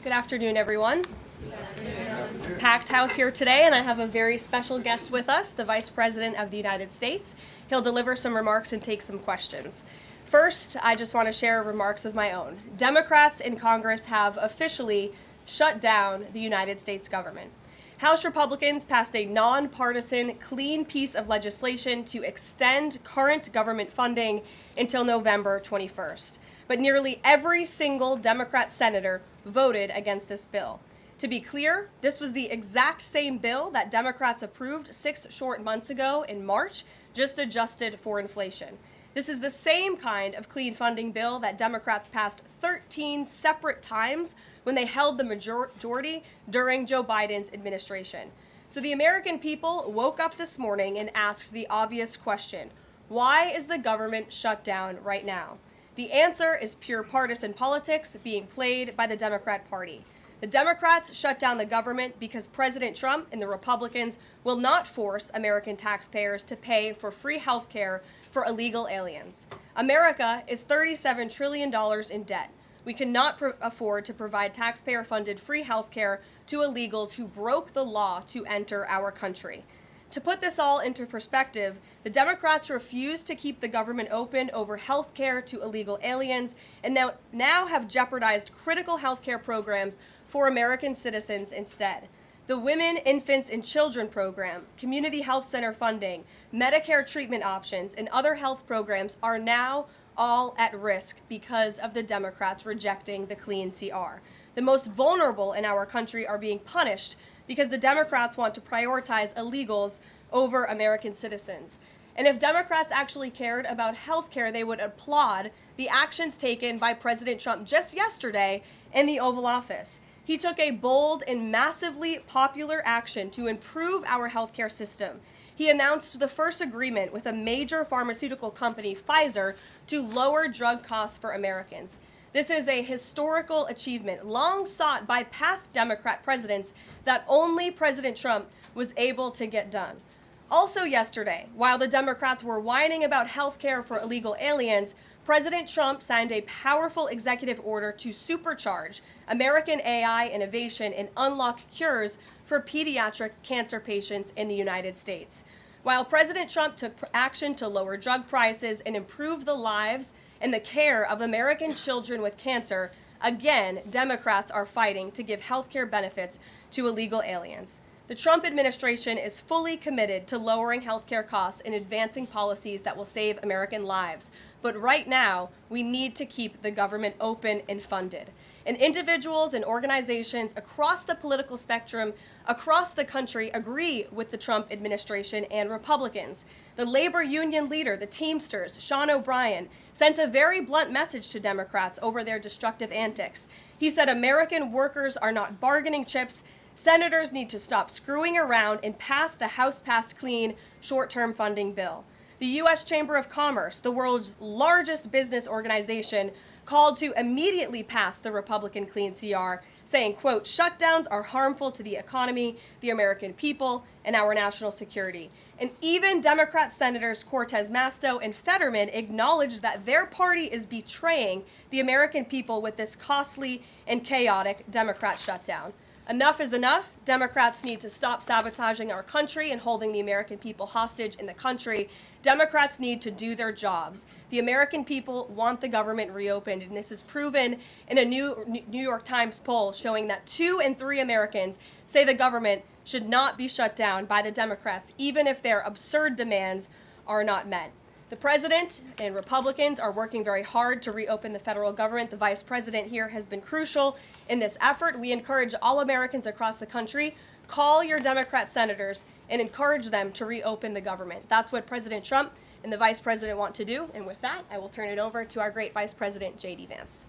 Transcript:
Good afternoon, everyone. Packed house here today, and I have a very special guest with us, the Vice President of the United States. He'll deliver some remarks and take some questions. First, I just want to share remarks of my own. Democrats in Congress have officially shut down the United States government. House Republicans passed a nonpartisan, clean piece of legislation to extend current government funding until November 21st. But nearly every single Democrat senator voted against this bill. To be clear, this was the exact same bill that Democrats approved 6 short months ago in March, just adjusted for inflation. This is the same kind of clean funding bill that Democrats passed 13 separate times when they held the majority during Joe Biden's administration. So the American people woke up this morning and asked the obvious question: why is the government shut down right now? The answer is pure partisan politics being played by the Democrat Party. The Democrats shut down the government because President Trump and the Republicans will not force American taxpayers to pay for free health care for illegal aliens. America is $37 trillion in debt. We cannot afford to provide taxpayer-funded free health care to illegals who broke the law to enter our country. To put this all into perspective, the Democrats refused to keep the government open over health care to illegal aliens and now have jeopardized critical health care programs for American citizens instead. The Women, Infants, and Children program, community health center funding, Medicare treatment options, and other health programs are now all at risk because of the Democrats rejecting the clean CR. The most vulnerable in our country are being punished because the Democrats want to prioritize illegals over American citizens. And if Democrats actually cared about health care, they would applaud the actions taken by President Trump just yesterday in the Oval Office. He took a bold and massively popular action to improve our healthcare system. He announced the first agreement with a major pharmaceutical company, Pfizer, to lower drug costs for Americans. This is a historical achievement long sought by past Democrat presidents that only President Trump was able to get done. Also yesterday, while the Democrats were whining about health care for illegal aliens, President Trump signed a powerful executive order to supercharge American AI innovation and unlock cures for pediatric cancer patients in the United States. While President Trump took action to lower drug prices and improve the lives and the care of American children with cancer, again, Democrats are fighting to give health care benefits to illegal aliens. The Trump administration is fully committed to lowering health care costs and advancing policies that will save American lives. But right now, we need to keep the government open and funded. And individuals and organizations across the political spectrum, across the country, agree with the Trump administration and Republicans. The labor union leader, the Teamsters, Sean O'Brien, sent a very blunt message to Democrats over their destructive antics. He said American workers are not bargaining chips. Senators need to stop screwing around and pass the House-passed clean short-term funding bill. The U.S. Chamber of Commerce, the world's largest business organization, called to immediately pass the Republican clean CR, saying, quote, shutdowns are harmful to the economy, the American people, and our national security. And even Democrat Senators Cortez Masto and Fetterman acknowledged that their party is betraying the American people with this costly and chaotic Democrat shutdown. Enough is enough. Democrats need to stop sabotaging our country and holding the American people hostage in the country. Democrats need to do their jobs. The American people want the government reopened, and this is proven in a New York Times poll showing that 2 in 3 Americans say the government should not be shut down by the Democrats, even if their absurd demands are not met. The president and Republicans are working very hard to reopen the federal government. The vice president here has been crucial in this effort. We encourage all Americans across the country, call your Democrat senators and encourage them to reopen the government. That's what President Trump and the vice president want to do. And with that, I will turn it over to our great Vice President, J.D. Vance.